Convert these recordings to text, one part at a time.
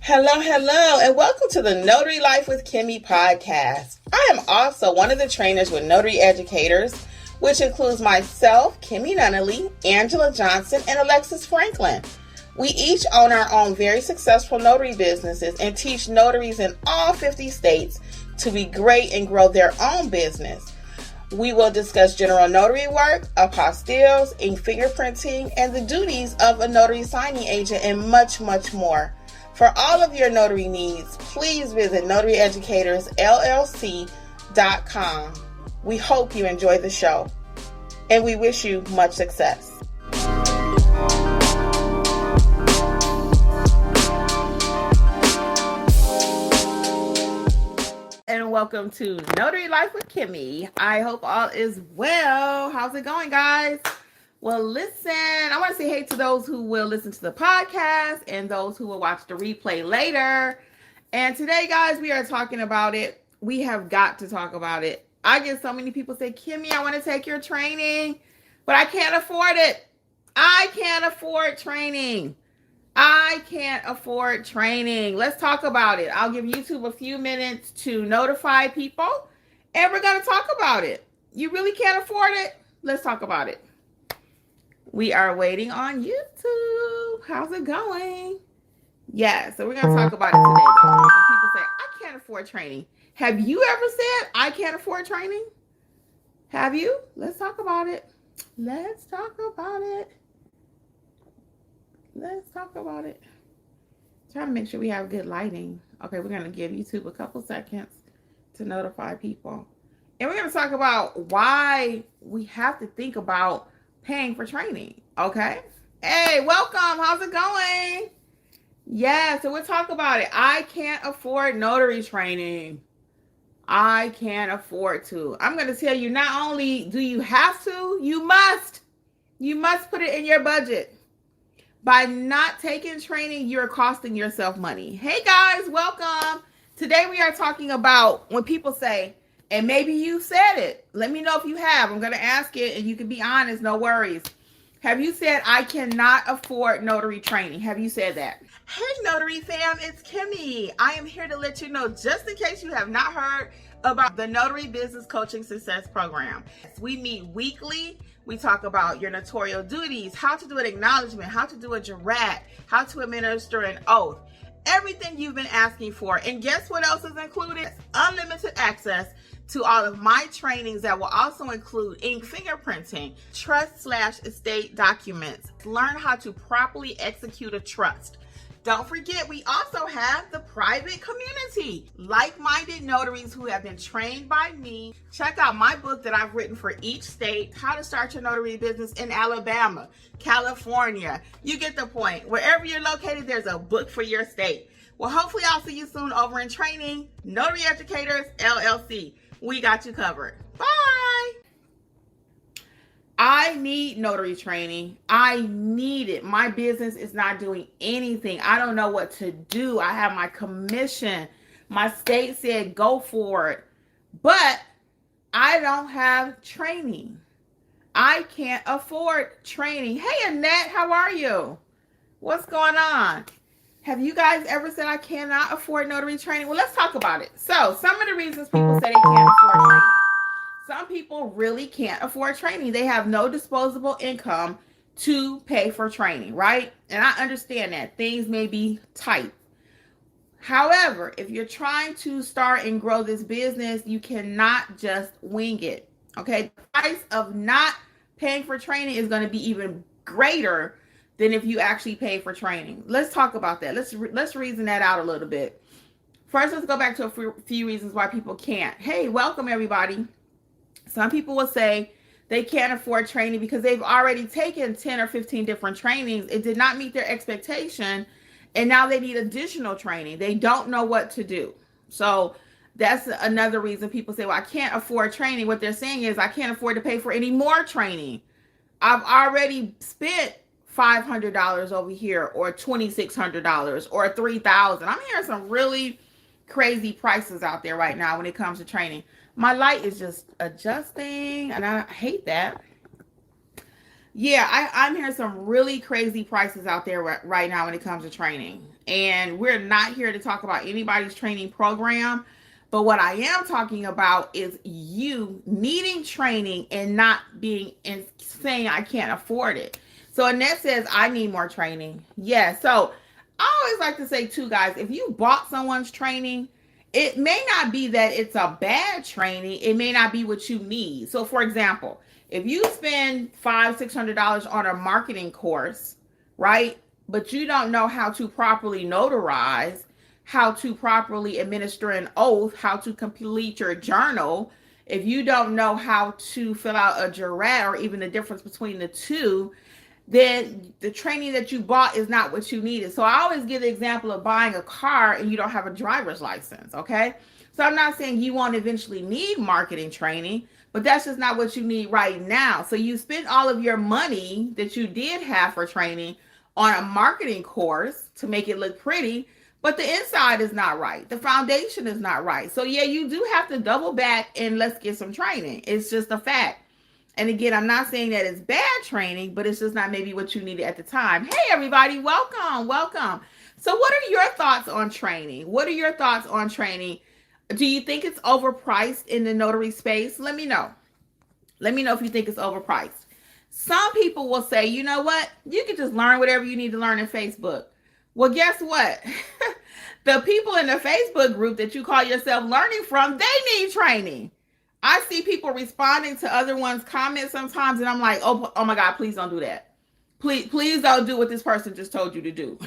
Hello, and welcome to the Notary Life with Kimmi Podcast. I am also one of the trainers with Notary Educators, which includes myself, Kimberly Nunnally, Angela Johnson, and Alexis Franklin. We each own our own very successful notary businesses and teach notaries in all 50 states to be great and grow their own business. We will discuss general notary work, apostilles, ink fingerprinting, and the duties of a notary signing agent, and much, much more. For all of your notary needs, please visit notaryeducatorsllc.com. We hope you enjoy the show, and we wish you much success. And welcome to Notary Life with Kimmi. I hope all is well. How's it going, guys? Well, listen, I want to say hey to those who will listen to the podcast and those who will watch the replay later. And today, guys, we are talking about it. We have got to talk about it. I get so many people say, Kimmi, I want to take your training, but I can't afford it. I can't afford training. I can't afford training. Let's talk about it. I'll give YouTube a few minutes to notify people, and we're going to talk about it. You really can't afford it? Let's talk about it. We are waiting on YouTube. How's it going? Yeah, so we're going to talk about it today, though. When people say, I can't afford training. Have you ever said, I can't afford training? Have you? Let's talk about it. Let's talk about it. Let's talk about it. Trying to make sure we have good lighting. Okay, we're going to give YouTube a couple seconds to notify people. And we're going to talk about why we have to think about paying for training. Okay. Hey, welcome. How's it going? Yeah, so we'll talk about it. I can't afford notary training. I can't afford to. I'm going to tell you, not only do you have to, you must. You must put it in your budget. By not taking training, you're costing yourself money. Hey guys, welcome. Today we are talking about when people say, and maybe you said it. Let me know if you have. I'm going to ask it and you can be honest. No worries. Have you said, I cannot afford notary training? Have you said that? Hey, Notary fam, it's Kimmi. I am here to let you know, just in case you have not heard about the Notary Business Coaching Success Program. We meet weekly. We talk about your notarial duties, how to do an acknowledgement, how to do a jurat, how to administer an oath. Everything you've been asking for. And guess what else is included? Unlimited access to all of my trainings that will also include ink fingerprinting, trust/estate documents. Learn how to properly execute a trust. Don't forget, we also have the private community, like-minded notaries who have been trained by me. Check out my book that I've written for each state, How to Start Your Notary Business in Alabama, California. You get the point. Wherever you're located, there's a book for your state. Well, hopefully I'll see you soon over in training. Notary Educators, LLC. We got you covered. Bye. I need notary training. I need it. My business is not doing anything. I don't know what to do. I have my commission. My state said go for it, but I don't have training. I can't afford training. Hey, Annette, how are you? What's going on? Have you guys ever said I cannot afford notary training? Well, let's talk about it. So some of the reasons people say they can't afford training. Some people really can't afford training. They have no disposable income to pay for training, right? And I understand that things may be tight. However, if you're trying to start and grow this business, you cannot just wing it, okay? The price of not paying for training is going to be even greater than if you actually pay for training. Let's talk about that. Let's reason that out a little bit. First, let's go back to a few reasons why people can't. Hey, welcome everybody. Some people will say they can't afford training because they've already taken 10 or 15 different trainings. It did not meet their expectation, and now they need additional training. They don't know what to do. So that's another reason people say, well, I can't afford training. What they're saying is I can't afford to pay for any more training. I've already spent $500 over here, or $2,600, or $3,000. I'm hearing some really crazy prices out there right now when it comes to training. My light is just adjusting, and I hate that. Yeah, I'm hearing some really crazy prices out there right now when it comes to training. And we're not here to talk about anybody's training program. But what I am talking about is you needing training and not being and saying I can't afford it. So Annette says I need more training. Yeah. So I always like to say too, guys, if you bought someone's training, it may not be that it's a bad training. It may not be what you need. So for example, if you spend $500-$600 on a marketing course, right? But you don't know how to properly notarize, how to properly administer an oath, how to complete your journal, if you don't know how to fill out a jurat or even the difference between the two, then the training that you bought is not what you needed. So I always give the example of buying a car and you don't have a driver's license, okay? So I'm not saying you won't eventually need marketing training, but that's just not what you need right now. So you spent all of your money that you did have for training on a marketing course to make it look pretty, but the inside is not right. The foundation is not right. So yeah, you do have to double back and let's get some training. It's just a fact. And again, I'm not saying that it's bad training, but it's just not maybe what you needed at the time. Hey, everybody, welcome, welcome. So what are your thoughts on training? What are your thoughts on training? Do you think it's overpriced in the notary space? Let me know. Let me know if you think it's overpriced. Some people will say, you know what? You can just learn whatever you need to learn in Facebook. Well, guess what? The people in the Facebook group that you call yourself learning from, they need training. I see people responding to other ones' comments sometimes, and I'm like, oh my God, please don't do that. Please don't do what this person just told you to do.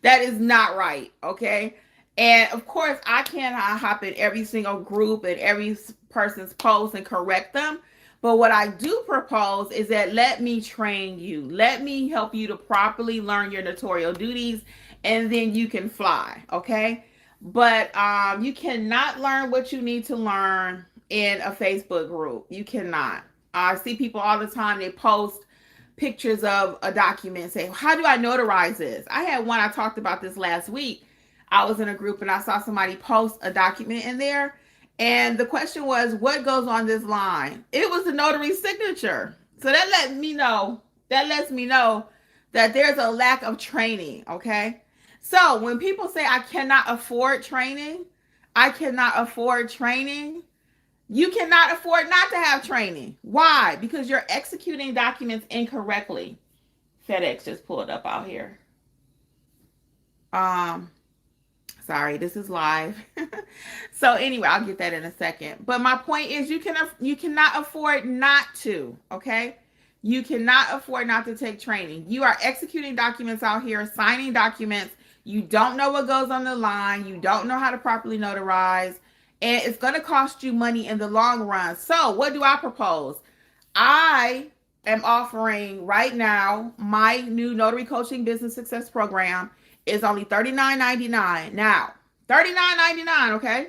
That is not right, okay? And of course, I cannot hop in every single group and every person's post and correct them. But what I do propose is that let me train you. Let me help you to properly learn your notarial duties, and then you can fly, okay? But you cannot learn what you need to learn in a Facebook group. You cannot. I see people all the time, they post pictures of a document and say, how do I notarize this? I had one, I talked about this last week. I was in a group and I saw somebody post a document in there. And the question was, what goes on this line? It was the notary's signature. So that lets me know that there's a lack of training, okay? So when people say I cannot afford training, you cannot afford not to have training. Why? Because you're executing documents incorrectly. FedEx just pulled up out here. Sorry, this is live. So anyway, I'll get that in a second. But my point is you cannot afford not to, okay? You cannot afford not to take training. You are executing documents out here, signing documents. You don't know what goes on the line. You don't know how to properly notarize. And it's going to cost you money in the long run. So what do I propose? I am offering right now, my new Notary Coaching Business Success Program is only $39.99. Now, $39.99, okay?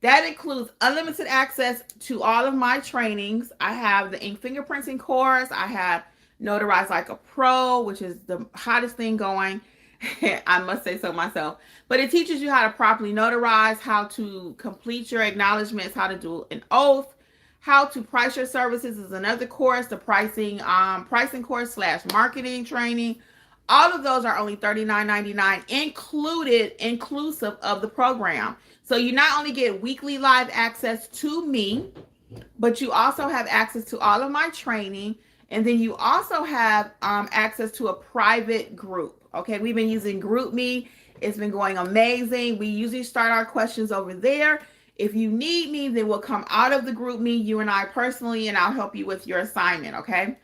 That includes unlimited access to all of my trainings. I have the ink fingerprinting course. I have Notarize Like a Pro, which is the hottest thing going. I must say so myself. But it teaches you how to properly notarize, how to complete your acknowledgments, how to do an oath, how to price your services is another course, the pricing course / marketing training. All of those are only $39.99 inclusive of the program. So you not only get weekly live access to me, but you also have access to all of my training. And then you also have access to a private group. Okay, we've been using GroupMe. It's been going amazing. We usually start our questions over there. If you need me, then we'll come out of the GroupMe, you and I personally, and I'll help you with your assignment, okay?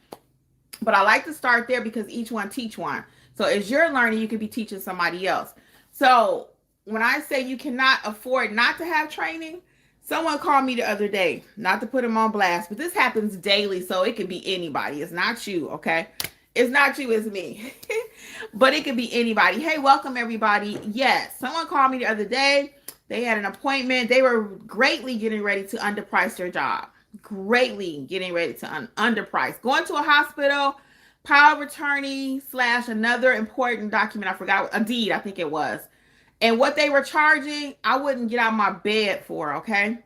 But I like to start there because each one teach one. So as you're learning, you could be teaching somebody else. So when I say you cannot afford not to have training, someone called me the other day, not to put them on blast, but this happens daily, so it could be anybody. It's not you, okay? It's not you, it's me. But it could be anybody. Hey, welcome everybody. Yes, someone called me the other day. They had an appointment. They were greatly getting ready to underprice their job. Greatly getting ready to underprice. Going to a hospital, power of attorney / another important document. I forgot, a deed, I think it was. And what they were charging, I wouldn't get out of my bed for, okay?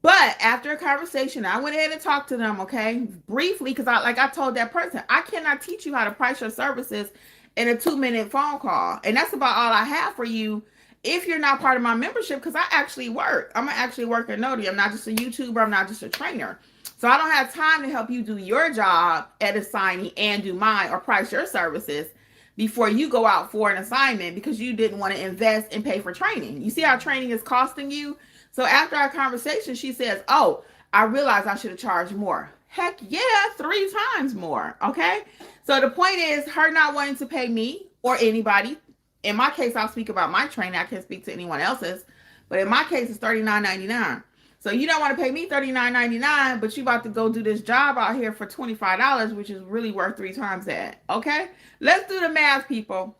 But after a conversation, I went ahead and talked to them, okay? Briefly, because I told that person, I cannot teach you how to price your services in a 2-minute phone call. And that's about all I have for you if you're not part of my membership, because I actually work. I'm actually work at Notary. I'm not just a YouTuber. I'm not just a trainer. So I don't have time to help you do your job at a signing and do mine or price your services before you go out for an assignment because you didn't want to invest and pay for training. You see how training is costing you? So after our conversation, she says, oh, I realized I should have charged more. Heck yeah, 3 times more, okay? So the point is her not wanting to pay me or anybody. In my case, I'll speak about my training. I can't speak to anyone else's. But in my case, it's $39.99. So you don't want to pay me $39.99, but you about to go do this job out here for $25, which is really worth 3 times that, okay? Let's do the math, people.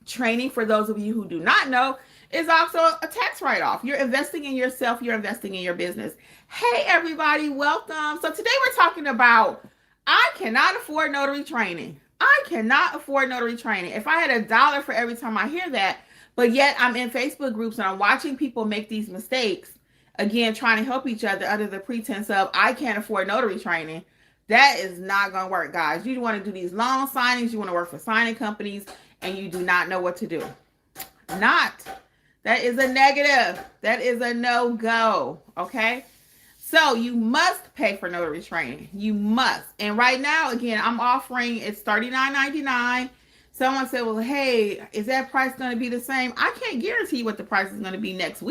Training, for those of you who do not know, is also a tax write-off. You're investing in yourself. You're investing in your business. Hey, everybody. Welcome. So today we're talking about I cannot afford notary training. I cannot afford notary training. If I had $1 for every time I hear that, but yet I'm in Facebook groups and I'm watching people make these mistakes, again, trying to help each other under the pretense of I can't afford notary training. That is not going to work, guys. You want to do these long signings. You want to work for signing companies, and you do not know what to do. That is a negative. That is a no-go, okay? So you must pay for notary training. You must. And right now, again, I'm offering, it's $39.99. Someone said, well, hey, is that price going to be the same? I can't guarantee what the price is going to be next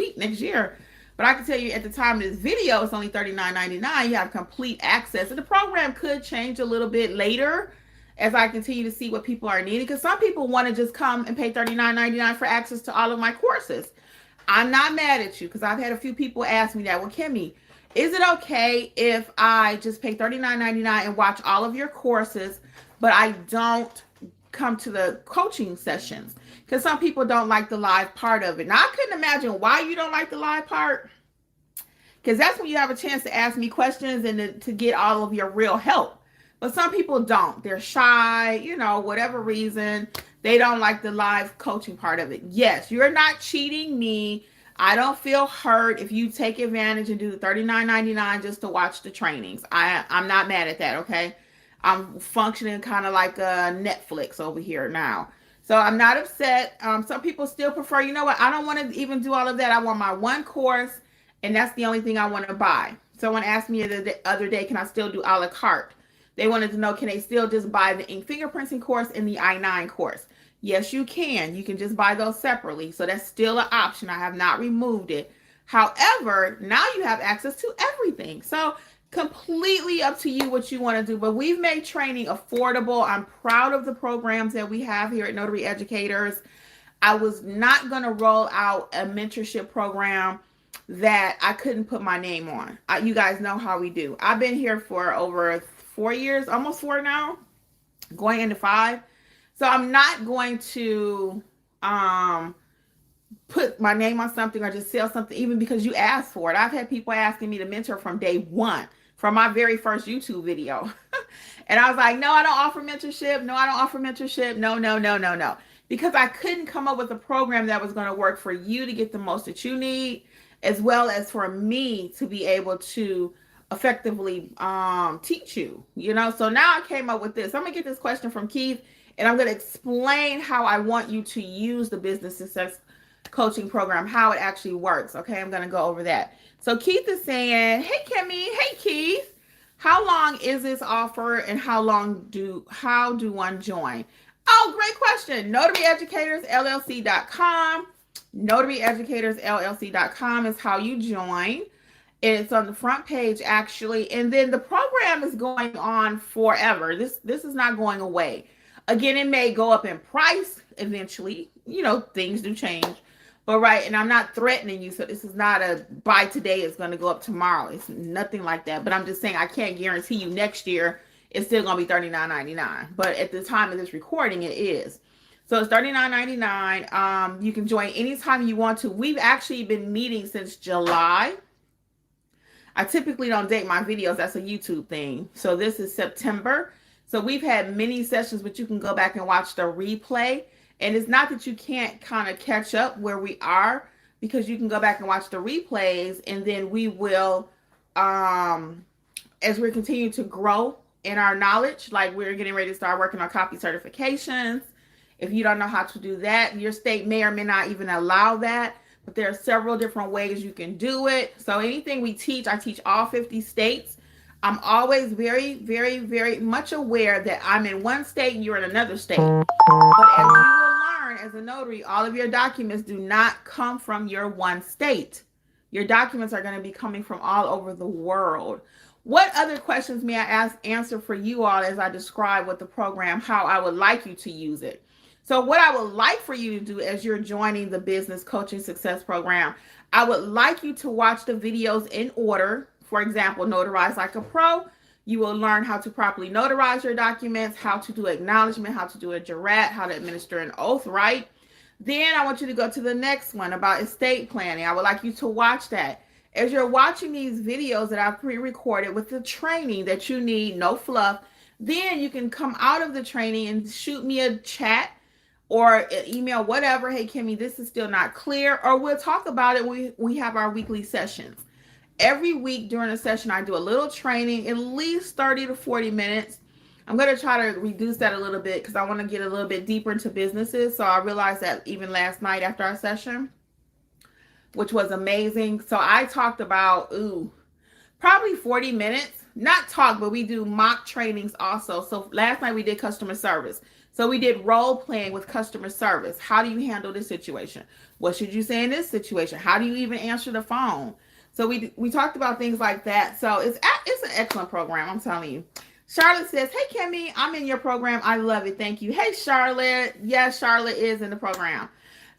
year. But I can tell you at the time of this video, it's only $39.99. You have complete access. And the program could change a little bit later as I continue to see what people are needing. Because some people want to just come and pay $39.99 for access to all of my courses. I'm not mad at you because I've had a few people ask me that. Well, Kimmi, is it okay if I just pay $39.99 and watch all of your courses, but I don't come to the coaching sessions? Because some people don't like the live part of it. Now, I couldn't imagine why you don't like the live part, because that's when you have a chance to ask me questions and to get all of your real help. But some people don't. They're shy, whatever reason. They don't like the live coaching part of it. Yes, you're not cheating me. I don't feel hurt if you take advantage and do the $39.99 just to watch the trainings. I'm not mad at that, okay? I'm functioning kind of like a Netflix over here now. So I'm not upset. Some people still prefer, you know what? I don't want to even do all of that. I want my one course, and that's the only thing I want to buy. Someone asked me the other day, can I still do a la carte? They wanted to know, can they still just buy the ink fingerprinting course and the I-9 course? Yes, you can. You can just buy those separately. So that's still an option. I have not removed it. However, now you have access to everything. So completely up to you what you want to do. But we've made training affordable. I'm proud of the programs that we have here at Notary Educators. I was not going to roll out a mentorship program that I couldn't put my name on. You guys know how we do. I've been here for over 4 years, almost 4 now, going into 5. So I'm not going to put my name on something or just sell something, even because you asked for it. I've had people asking me to mentor from day one, from my very first YouTube video. And I was like, no, I don't offer mentorship. No, I don't offer mentorship. No. Because I couldn't come up with a program that was going to work for you to get the most that you need, as well as for me to be able to effectively teach you, So now I came up with this. I'm going to get this question from Keith, and I'm going to explain how I want you to use the business success coaching program, how it actually works. Okay, I'm going to go over that. So Keith is saying, hey, Kimmi. Hey, Keith. How long is this offer, and how do one join? Oh, great question. NotaryEducatorsLLC.com. NotaryEducatorsLLC.com is how you join. It's on the front page, actually. And then the program is going on forever. This is not going away. Again, it may go up in price eventually. Things do change. But right, and I'm not threatening you. So this is not a buy today, it's going to go up tomorrow. It's nothing like that. But I'm just saying I can't guarantee you next year it's still going to be $39.99. But at the time of this recording, it is. So it's $39.99. You can join anytime you want to. We've actually been meeting since July. I typically don't date my videos. That's a YouTube thing. So this is September. So we've had many sessions, but you can go back and watch the replay. And it's not that you can't kind of catch up where we are, because you can go back and watch the replays. And then we will, as we continue to grow in our knowledge, like we're getting ready to start working on copy certifications. If you don't know how to do that, your state may or may not even allow that. But there are several different ways you can do it. So anything we teach, I teach all 50 states. I'm always very, very, very much aware that I'm in one state and you're in another state. But as you will learn as a notary, all of your documents do not come from your one state. Your documents are going to be coming from all over the world. What other questions may I answer for you all as I describe what the program, how I would like you to use it? So what I would like for you to do as you're joining the Business Coaching Success Program, I would like you to watch the videos in order. For example, Notarize Like a Pro. You will learn how to properly notarize your documents, how to do acknowledgement, how to do a jurat, how to administer an oath, right? Then I want you to go to the next one about estate planning. I would like you to watch that. As you're watching these videos that I've pre-recorded with the training that you need, no fluff, then you can come out of the training and shoot me a chat or an email, whatever. Hey, Kimmi, this is still not clear. Or we'll talk about it. We have our weekly sessions. Every week during a session, I do a little training, at least 30 to 40 minutes. I'm going to try to reduce that a little bit because I want to get a little bit deeper into businesses. So I realized that even last night after our session, which was amazing. So I talked about, probably 40 minutes. Not talk, but we do mock trainings also. So last night we did customer service. So we did role playing with customer service. How do you handle this situation? What should you say in this situation? How do you even answer the phone? So we talked about things like that. So it's an excellent program, I'm telling you. Charlotte says, hey, Kimmi, I'm in your program. I love it. Thank you. Hey, Charlotte. Yes, Charlotte is in the program.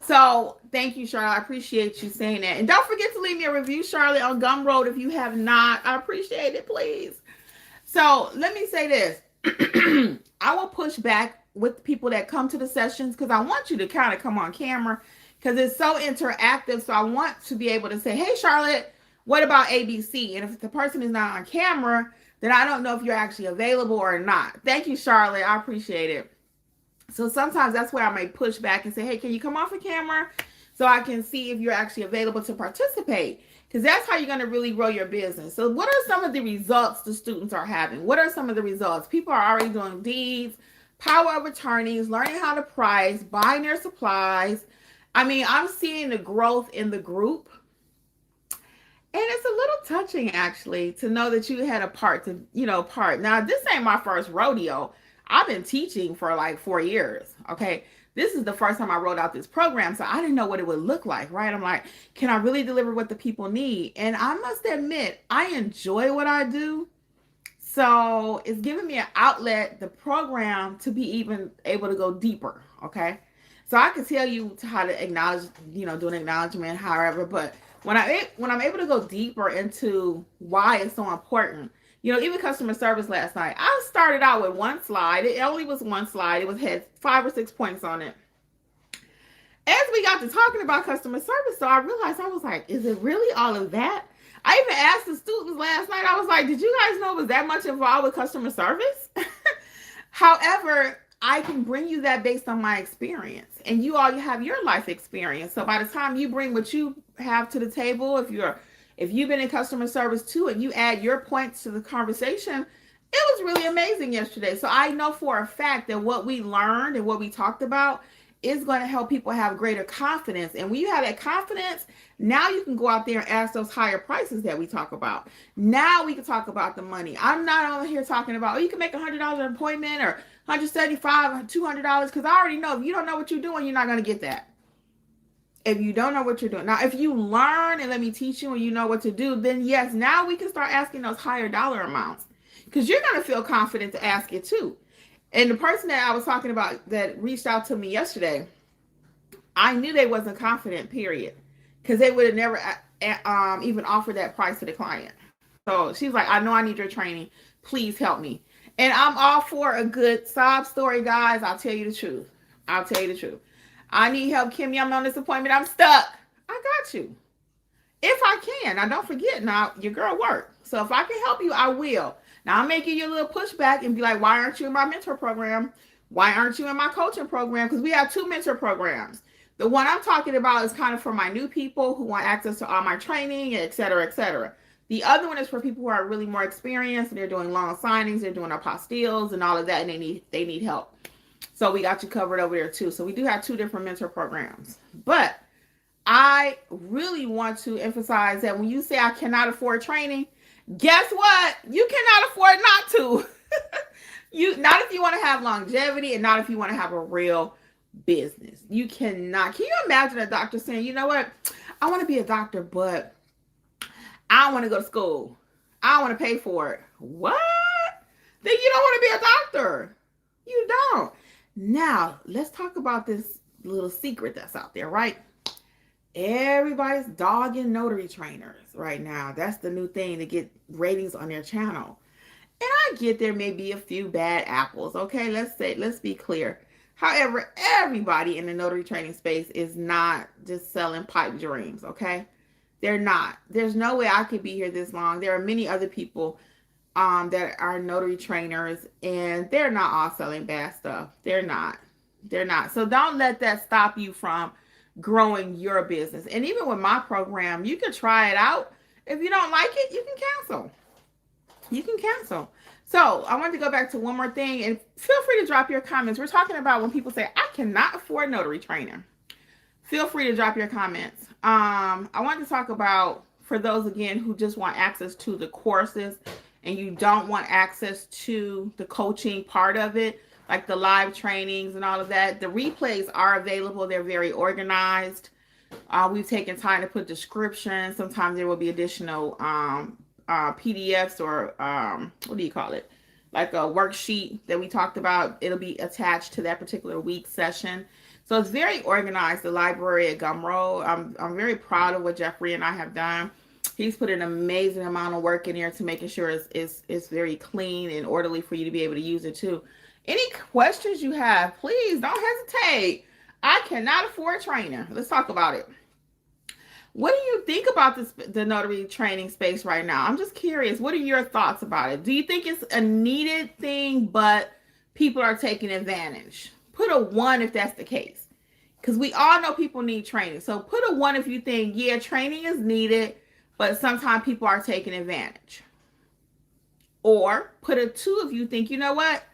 So thank you, Charlotte. I appreciate you saying that. And don't forget to leave me a review, Charlotte, on Gumroad if you have not. I appreciate it, please. So let me say this. I will push back with people that come to the sessions because I want you to kind of come on camera because it's so interactive. So I want to be able to say, hey, Charlotte, what about ABC? And if the person is not on camera, then I don't know if you're actually available or not. Thank you, Charlotte. I appreciate it. So sometimes that's where I may push back and say, hey, can you come off the camera so I can see if you're actually available to participate? Because that's how you're going to really grow your business. So what are some of the results the students are having? What are some of the results? People are already doing deeds, power of attorneys, learning how to price, buying their supplies. I mean, I'm seeing the growth in the group. And it's a little touching, actually, to know that you had a part. Now, this ain't my first rodeo. I've been teaching for like 4 years, okay? This is the first time I wrote out this program, so I didn't know what it would look like, right? I'm like, can I really deliver what the people need? And I must admit, I enjoy what I do. So it's giving me an outlet, the program, to be even able to go deeper, okay? So I can tell you how to acknowledge, do an acknowledgement, however, but when I'm able to go deeper into why it's so important, even customer service last night, I started out with one slide. It only was one slide. It had 5 or 6 points on it. As we got to talking about customer service, so I realized, I was like, is it really all of that? I even asked the students last night, I was like, did you guys know it was that much involved with customer service? However, I can bring you that based on my experience. And you have your life experience. So by the time you bring what you have to the table, if you've been in customer service too, and you add your points to the conversation, it was really amazing yesterday. So I know for a fact that what we learned and what we talked about is going to help people have greater confidence. And when you have that confidence, now you can go out there and ask those higher prices that we talk about. Now we can talk about the money. I'm not over here talking about, you can make $100 an appointment or $175 or $200, because I already know if you don't know what you're doing, you're not going to get that. If you don't know what you're doing. Now, if you learn and let me teach you and you know what to do, then yes, now we can start asking those higher dollar amounts, because you're going to feel confident to ask it too. And the person that I was talking about that reached out to me yesterday, I knew they wasn't confident, period, because they would have never even offered that price to the client. So she's like, I know I need your training. Please help me. And I'm all for a good sob story, guys. I'll tell you the truth. I need help, Kimmi. I'm on this appointment. I'm stuck. I got you. If I can. Now, don't forget, now, your girl work. So if I can help you, I will. Now, I may give you a little pushback and be like, why aren't you in my mentor program? Why aren't you in my coaching program? Because we have 2 mentor programs. The one I'm talking about is kind of for my new people who want access to all my training, et cetera, et cetera. The other one is for people who are really more experienced and they're doing long signings, they're doing apostilles and all of that, and they need help. So we got you covered over there too. So we do have 2 different mentor programs. But I really want to emphasize that when you say I cannot afford training, guess what? You cannot afford not to. Not if you want to have longevity, and not if you want to have a real business. You cannot. Can you imagine a doctor saying, you know what? I want to be a doctor, but I don't want to go to school. I don't want to pay for it. What? Then you don't want to be a doctor. You don't. Now, let's talk about this little secret that's out there, right? Everybody's dogging notary trainers right now. That's the new thing to get ratings on their channel. And I get there may be a few bad apples. Okay, let's be clear. However, everybody in the notary training space is not just selling pipe dreams. Okay, they're not. There's no way I could be here this long. There are many other people that are notary trainers, and they're not all selling bad stuff. They're not. So don't let that stop you from growing your business. And even with my program, you can try it out. If you don't like it, you can cancel. So I wanted to go back to one more thing, and feel free to drop your comments. We're talking about when people say, I cannot afford notary training. Feel free to drop your comments. I wanted to talk about, for those, again, who just want access to the courses and you don't want access to the coaching part of it, like the live trainings and all of that, the replays are available. They're very organized. We've taken time to put descriptions. Sometimes there will be additional PDFs or what do you call it? Like a worksheet that we talked about. It'll be attached to that particular week's session. So it's very organized, the library at Gumroad. I'm very proud of what Jeffrey and I have done. He's put an amazing amount of work in here to making sure it's very clean and orderly for you to be able to use it too. Any questions you have, please don't hesitate. I cannot afford a trainer. Let's talk about it. What do you think about the notary training space right now? I'm just curious. What are your thoughts about it? Do you think it's a needed thing, but people are taking advantage? Put a 1 if that's the case. Because we all know people need training. So put a 1 if you think, yeah, training is needed, but sometimes people are taking advantage. Or put a 2 if you think, you know what?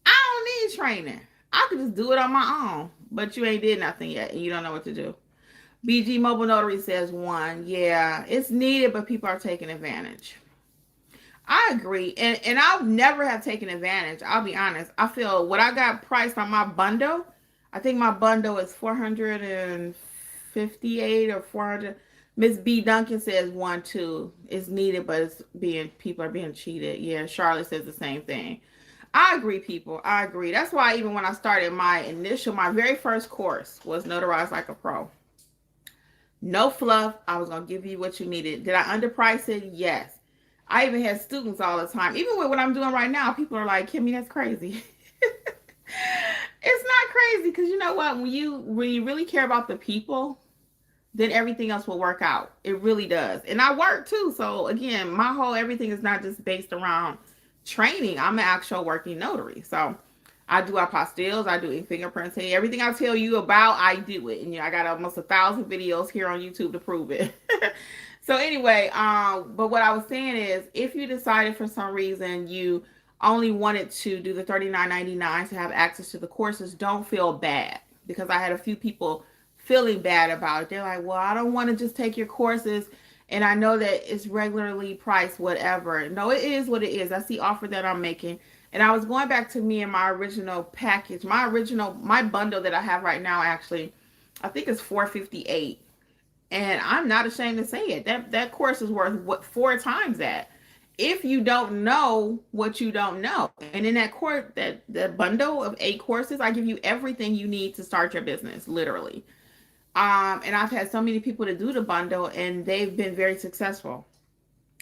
I don't need training. I could just do it on my own. But you ain't did nothing yet, and you don't know what to do. BG Mobile Notary says 1. Yeah, it's needed, but people are taking advantage. I agree. And I'll never have taken advantage. I'll be honest. I feel what I got priced on my bundle, I think my bundle is $458 or $400. Miss B Duncan says 1, 2 is needed, but people are being cheated. Yeah, Charlotte says the same thing. I agree, people. I agree. That's why even when I started my very first course was Notarize Like a Pro. No fluff. I was going to give you what you needed. Did I underprice it? Yes. I even had students all the time. Even with what I'm doing right now, people are like, Kimmi, that's crazy. It's not crazy because you know what? When you really care about the people, then everything else will work out. It really does. And I work too. So again, everything is not just based around training. I'm an actual working notary. So I do apostilles, I do fingerprinting. Everything I tell you about, I do it. And I got almost 1,000 videos here on YouTube to prove it. So anyway, but what I was saying is, if you decided for some reason you only wanted to do the $39.99 to have access to the courses, don't feel bad. Because I had a few people feeling bad about it. They're like, well, I don't want to just take your courses, and I know that it's regularly priced, whatever. No, it is what it is. That's the offer that I'm making. And I was going back to me and my original package. My bundle that I have right now, actually, I think it's $458. And I'm not ashamed to say it. That course is worth 4 times that. If you don't know what you don't know. And in that course, that bundle of 8 courses, I give you everything you need to start your business, literally. And I've had so many people to do the bundle, and they've been very successful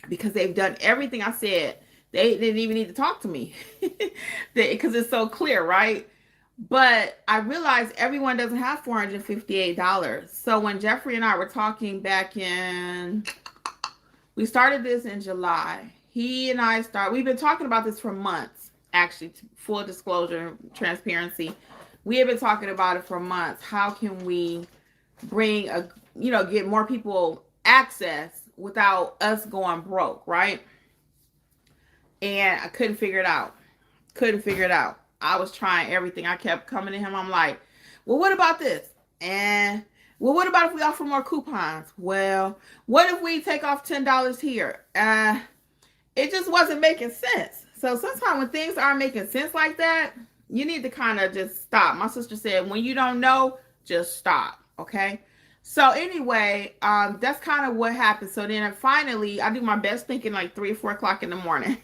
because they've done everything I said. They didn't even need to talk to me because it's so clear, right? But I realized everyone doesn't have $458. So when Jeffrey and I were talking we started this in July. We've been talking about this for months, actually, full disclosure, transparency. We have been talking about it for months. How can we get more people access without us going broke, right? And I couldn't figure it out. I was trying everything. I kept coming to him. I'm like, well, what about this? And well, what about if we offer more coupons? Well, what if we take off $10 here? It just wasn't making sense. So sometimes when things aren't making sense like that, you need to kind of just stop. My sister said, when you don't know, just stop. Okay. So anyway, that's kind of what happened. So then finally, I do my best thinking like 3 or 4 o'clock in the morning.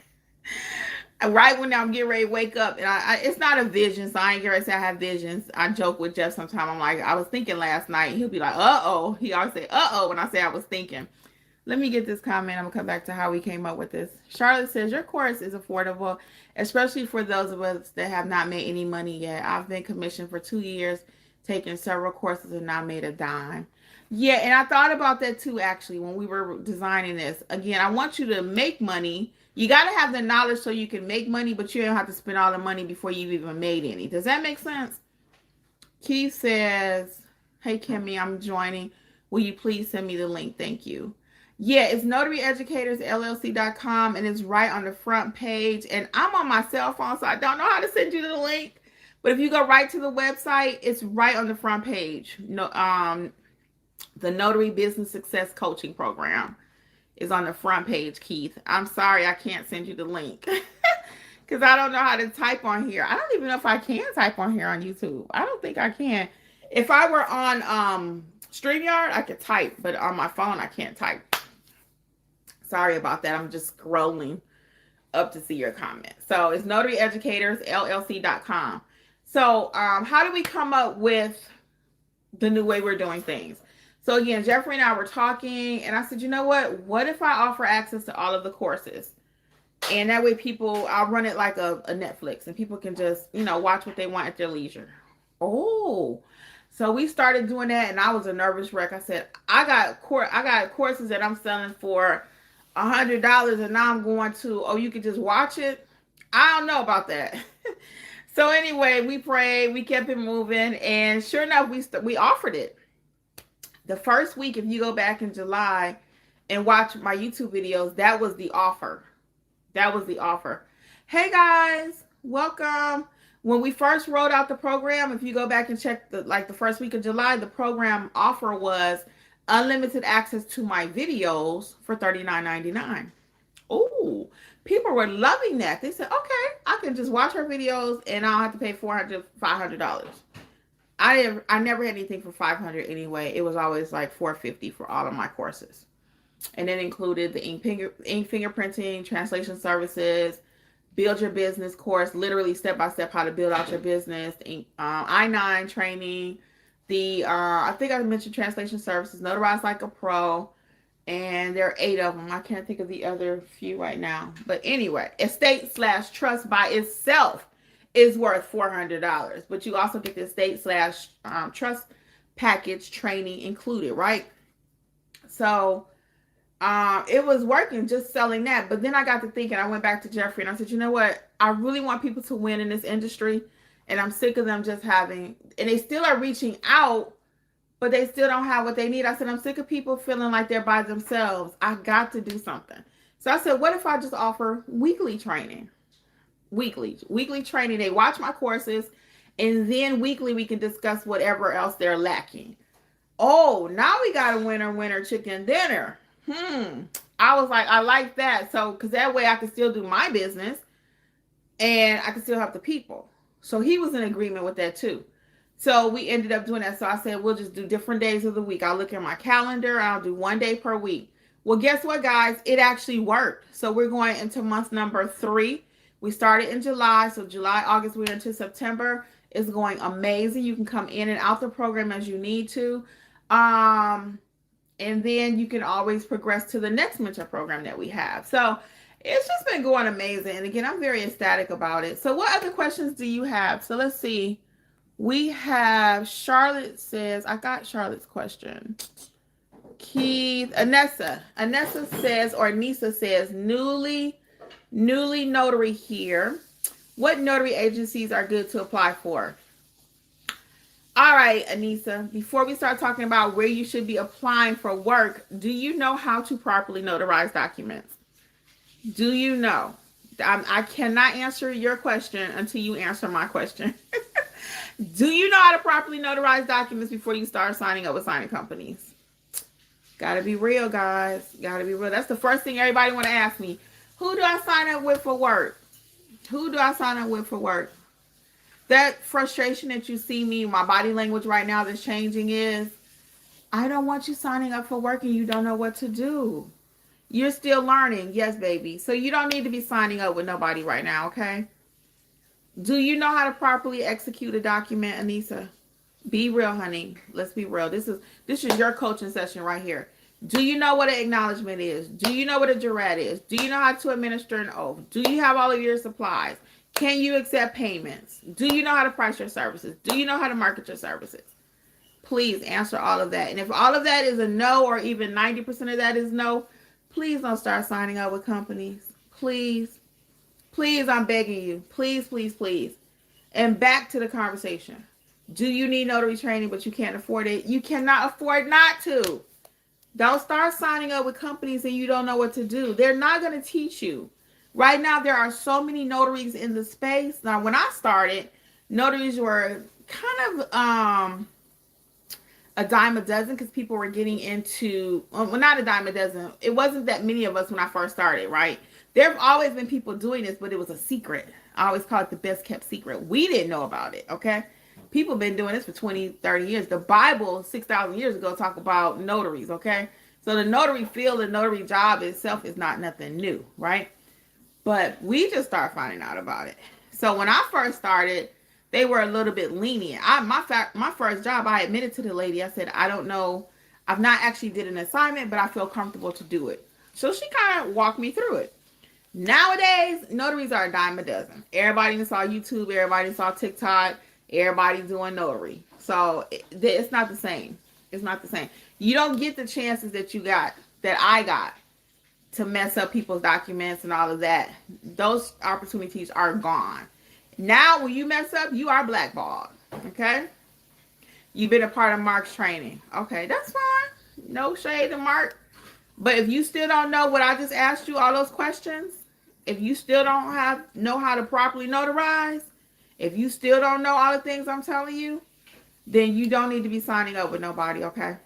Right when I'm getting ready to wake up, and it's not a vision, so I ain't gonna say I have visions. I joke with Jeff sometimes. I'm like, I was thinking last night. He'll be like, uh-oh. He always say, uh-oh, when I say I was thinking. Let me get this comment. I'm gonna come back to how we came up with this. Charlotte says, your course is affordable, especially for those of us that have not made any money yet. I've been commissioned for 2 years, taken several courses, and not made a dime. Yeah, and I thought about that too, actually, when we were designing this. Again, I want you to make money. You got to have the knowledge so you can make money, but you don't have to spend all the money before you've even made any. Does that make sense? Keith says, hey, Kimmi, I'm joining. Will you please send me the link? Thank you. Yeah, it's notaryeducatorsllc.com, and it's right on the front page. And I'm on my cell phone, so I don't know how to send you the link. But if you go right to the website, it's right on the front page. The Notary Business Success Coaching Program is on the front page, Keith. I'm sorry I can't send you the link because I don't know how to type on here. I don't even know if I can type on here on YouTube. I don't think I can. If I were on StreamYard, I could type, but on my phone, I can't type. Sorry about that. I'm just scrolling up to see your comment. So it's notaryeducatorsllc.com. So how do we come up with the new way we're doing things? So again, Jeffrey and I were talking, and I said, you know what if I offer access to all of the courses? And that way I'll run it like a Netflix, and people can just, watch what they want at their leisure. Oh, so we started doing that, and I was a nervous wreck. I said, I got courses that I'm selling for $100, and now I'm going to, you can just watch it. I don't know about that. So anyway, we prayed, we kept it moving, and sure enough, we offered it. The first week, if you go back in July and watch my YouTube videos, that was the offer. That was the offer. Hey guys, welcome. When we first rolled out the program, if you go back and check the first week of July, the program offer was unlimited access to my videos for $39.99. Oh, people were loving that. They said, okay, I can just watch her videos and I don't have to pay $400, $500. I never had anything for $500 anyway. It was always like $450 for all of my courses. And it included the ink fingerprinting, translation services, build your business course, literally step-by-step how to build out your business, I-9 training, I think I mentioned translation services, Notarize Like a Pro, and there are 8 of them. I can't think of the other few right now. But anyway, estate/trust by itself is worth $400, but you also get the estate/trust package training included, right? So it was working just selling that. But then I got to thinking, I went back to Jeffrey and I said, you know what? I really want people to win in this industry, and I'm sick of them just having, and they still are reaching out, but they still don't have what they need. I said, I'm sick of people feeling like they're by themselves. I got to do something. So I said, what if I just offer weekly training? Weekly training. They watch my courses, and then weekly we can discuss whatever else they're lacking. Oh, now we got a winner chicken dinner. I was like, I like that. So, because that way I can still do my business and I can still help the people. So he was in agreement with that too. So we ended up doing that. So I said, we'll just do different days of the week. I'll look at my calendar. I'll do 1 day per week. Well, guess what, guys? It actually worked. So we're going into month number 3. We started in July. So July, August, we're into September. It's going amazing. You can come in and out the program as you need to. And then you can always progress to the next mentor program that we have. So it's just been going amazing. And again, I'm very ecstatic about it. So what other questions do you have? So let's see. We have Charlotte says, I got Charlotte's question. Keith, Anessa says, or Nisa says, newly notary here. What notary agencies are good to apply for? All right, Anissa, before we start talking about where you should be applying for work, do you know how to properly notarize documents? Do you know? I cannot answer your question until you answer my question. Do you know how to properly notarize documents before you start signing up with signing companies? Gotta be real, guys. Gotta be real. That's the first thing everybody want to ask me. Who do I sign up with for work? Who do I sign up with for work? That frustration that you see me, my body language right now that's changing is, I don't want you signing up for work and you don't know what to do. You're still learning. Yes, baby. So you don't need to be signing up with nobody right now, okay? Do you know how to properly execute a document, Anissa? Be real, honey. Let's be real. This is your coaching session right here. Do you know what an acknowledgement is? Do you know what a jurat is? Do you know how to administer an oath? Do you have all of your supplies? Can you accept payments? Do you know how to price your services? Do you know how to market your services? Please answer all of that. And if all of that is a no, or even 90% of that is no, please don't start signing up with companies. Please. Please, I'm begging you. Please, please, please. And back to the conversation. Do you need notary training but you can't afford it? You cannot afford not to. Don't start signing up with companies and you don't know what to do. They're not going to teach you. Right now, there are so many notaries in the space. Now, when I started, notaries were kind of a dime a dozen because people were getting into, well, not a dime a dozen. It wasn't that many of us when I first started, right? There have always been people doing this, but it was a secret. I always call it the best kept secret. We didn't know about it, okay? People have been doing this for 20, 30 years. The Bible, 6,000 years ago, talked about notaries, okay? So the notary field, the notary job itself is not nothing new, right? But we just started finding out about it. So when I first started, they were a little bit lenient. My first job, I admitted to the lady, I said, I don't know. I've not actually did an assignment, but I feel comfortable to do it. So she kind of walked me through it. Nowadays, notaries are a dime a dozen. Everybody saw YouTube. Everybody saw TikTok. Everybody doing notary. So it's not the same. It's not the same. You don't get the chances that you got, that I got, to mess up people's documents and all of that. Those opportunities are gone. Now, when you mess up, you are blackballed. Okay? You've been a part of Mark's training. Okay, that's fine. No shade to Mark. But if you still don't know what I just asked you, all those questions, if you still don't know how to properly notarize, if you still don't know all the things I'm telling you, then you don't need to be signing up with nobody, okay?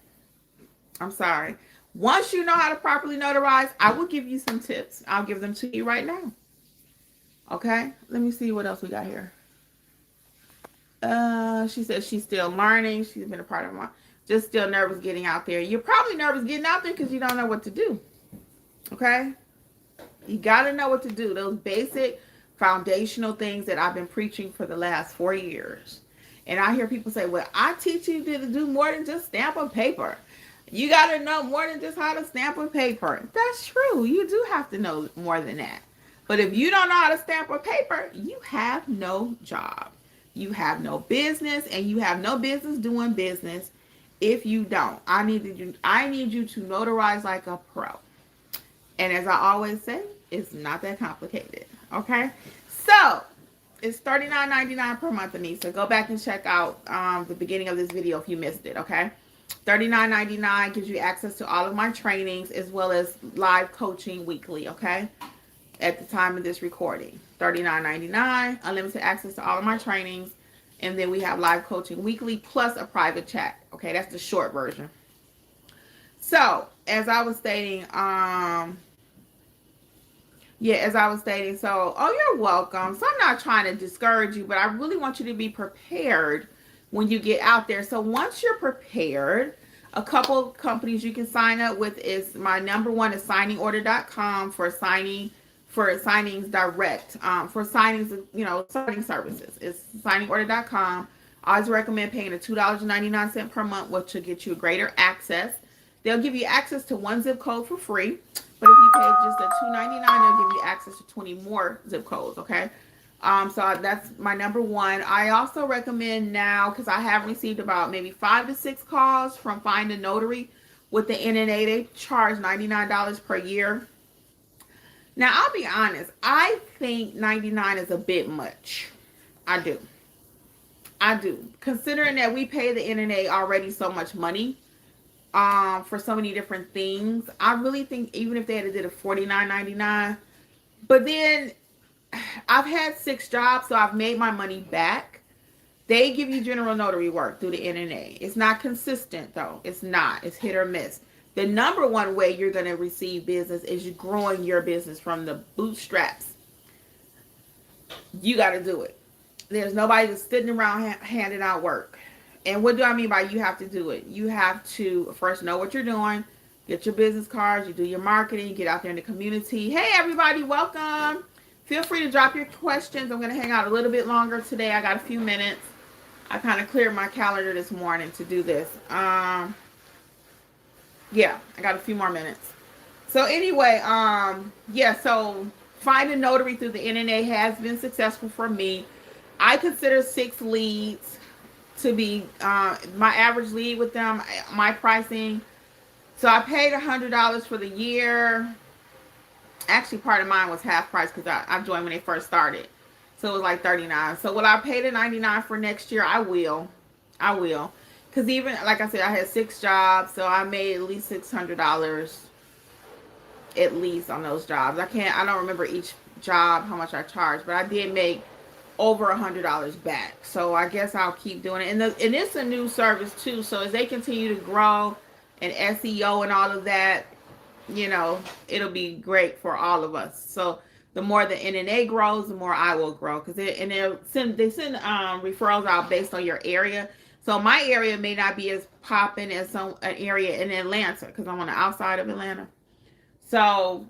I'm sorry. Once you know how to properly notarize, I will give you some tips. I'll give them to you right now. Okay? Let me see what else we got here. She says she's still learning. She's been a part of my... Just still nervous getting out there. You're probably nervous getting out there because you don't know what to do. Okay? You got to know what to do. Those basic foundational things that I've been preaching for the last 4 years. And I hear people say, well, I teach you to do more than just stamp on paper. You got to know more than just how to stamp on paper. That's true. You do have to know more than that. But if you don't know how to stamp on paper, you have no job. You have no business, and you have no business doing business if you don't. I need you to notarize like a pro. And as I always say, it's not that complicated. Okay? So, it's $39.99 per month, Anissa. Go back and check out the beginning of this video if you missed it, okay? $39.99 gives you access to all of my trainings as well as live coaching weekly, okay? At the time of this recording. $39.99, unlimited access to all of my trainings. And then we have live coaching weekly plus a private chat. Okay, that's the short version. So, as I was stating, oh, you're welcome. So I'm not trying to discourage you, but I really want you to be prepared when you get out there. So once you're prepared, a couple companies you can sign up with is my number one is signingorder.com for signings direct, for signings, signing services. It's signingorder.com. I always recommend paying the $2.99 per month, which will get you greater access. They'll give you access to one zip code for free. But if you pay just the $2.99, they'll give you access to 20 more zip codes, okay? So that's my number one. I also recommend now, because I have received about maybe 5 to 6 calls from Find a Notary with the NNA. They charge $99 per year. Now, I'll be honest. I think $99 is a bit much. I do. Considering that we pay the NNA already so much money for so many different things, I really think even if they had did a $49.99, but then I've had 6 jobs, so I've made my money back. They give you general notary work through the NNA. It's not consistent, though. It's not. It's hit or miss. The number one way you're going to receive business is you growing your business from the bootstraps. You got to do it. There's nobody that's sitting around handing out work. And what do I mean by you have to do it? You have to first know what you're doing, get your business cards, you do your marketing, get out there in the community. Hey, everybody, welcome. Feel free to drop your questions. I'm going to hang out a little bit longer today. I got a few minutes. I kind of cleared my calendar this morning to do this. Yeah, I got a few more minutes. So anyway, so finding notary through the NNA has been successful for me. I consider 6 leads to be my average lead with them, my pricing. So I paid $100 for the year. Actually, part of mine was half price because I joined when they first started. So it was like $39. So will I pay the $99 for next year? I will. Because even, like I said, I had 6 jobs. So I made at least $600 at least on those jobs. I don't remember each job, how much I charged. But I did make over $100 back. So I guess I'll keep doing it. And it's a new service too. So as they continue to grow and SEO and all of that, it'll be great for all of us. So the more the NNA grows, the more I will grow. Because they send referrals out based on your area. So my area may not be as popping as an area in Atlanta because I'm on the outside of Atlanta. So,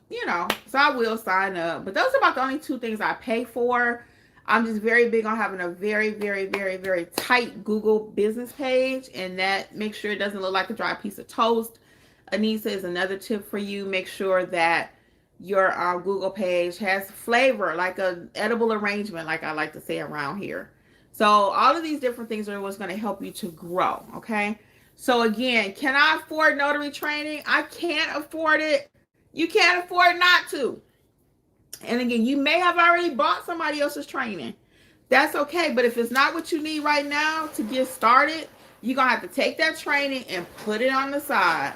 so I will sign up. But those are about the only 2 things I pay for. I'm just very big on having a very, very, very, very tight Google business page. And that makes sure it doesn't look like a dry piece of toast. Anissa is another tip for you. Make sure that your Google page has flavor, like an edible arrangement, like I like to say around here. So all of these different things are what's going to help you to grow, okay? So again, can I afford notary training? I can't afford it. You can't afford not to. And again, you may have already bought somebody else's training. That's okay. But if it's not what you need right now to get started, you're going to have to take that training and put it on the side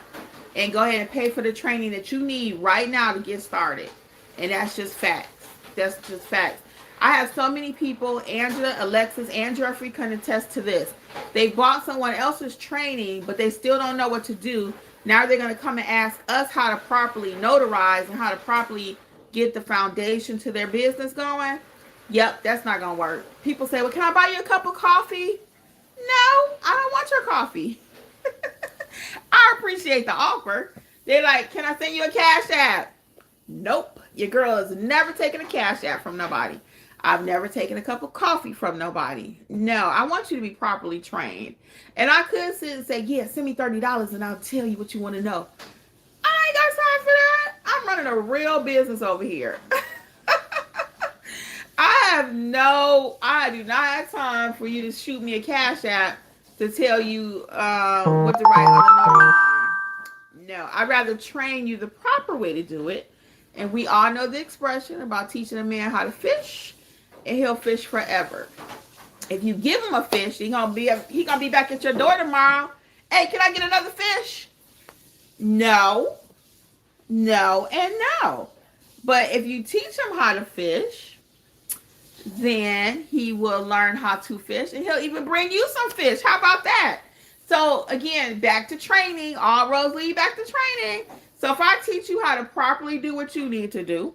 and go ahead and pay for the training that you need right now to get started. And that's just facts. That's just facts. I have so many people, Angela, Alexis, and Jeffrey can attest to this. They bought someone else's training, but they still don't know what to do. Now they're going to come and ask us how to properly notarize and how to properly get the foundation to their business going. Yep, that's not going to work. People say, well, can I buy you a cup of coffee? No, I don't want your coffee. I appreciate the offer. They're like, can I send you a cash app? Nope. Your girl has never taken a cash app from nobody. I've never taken a cup of coffee from nobody. No, I want you to be properly trained. And I could sit and say, yeah, send me $30 and I'll tell you what you want to know. I ain't got time for that. I'm running a real business over here. I do not have time for you to shoot me a cash app to tell you what to write on another line. No, I'd rather train you the proper way to do it. And we all know the expression about teaching a man how to fish, and he'll fish forever. If you give him a fish, he gonna be back at your door tomorrow. Hey, can I get another fish? No, and no. But if you teach him how to fish, then he will learn how to fish, and he'll even bring you some fish. How about that? So again, back to training. All roads lead back to training. So if I teach you how to properly do what you need to do,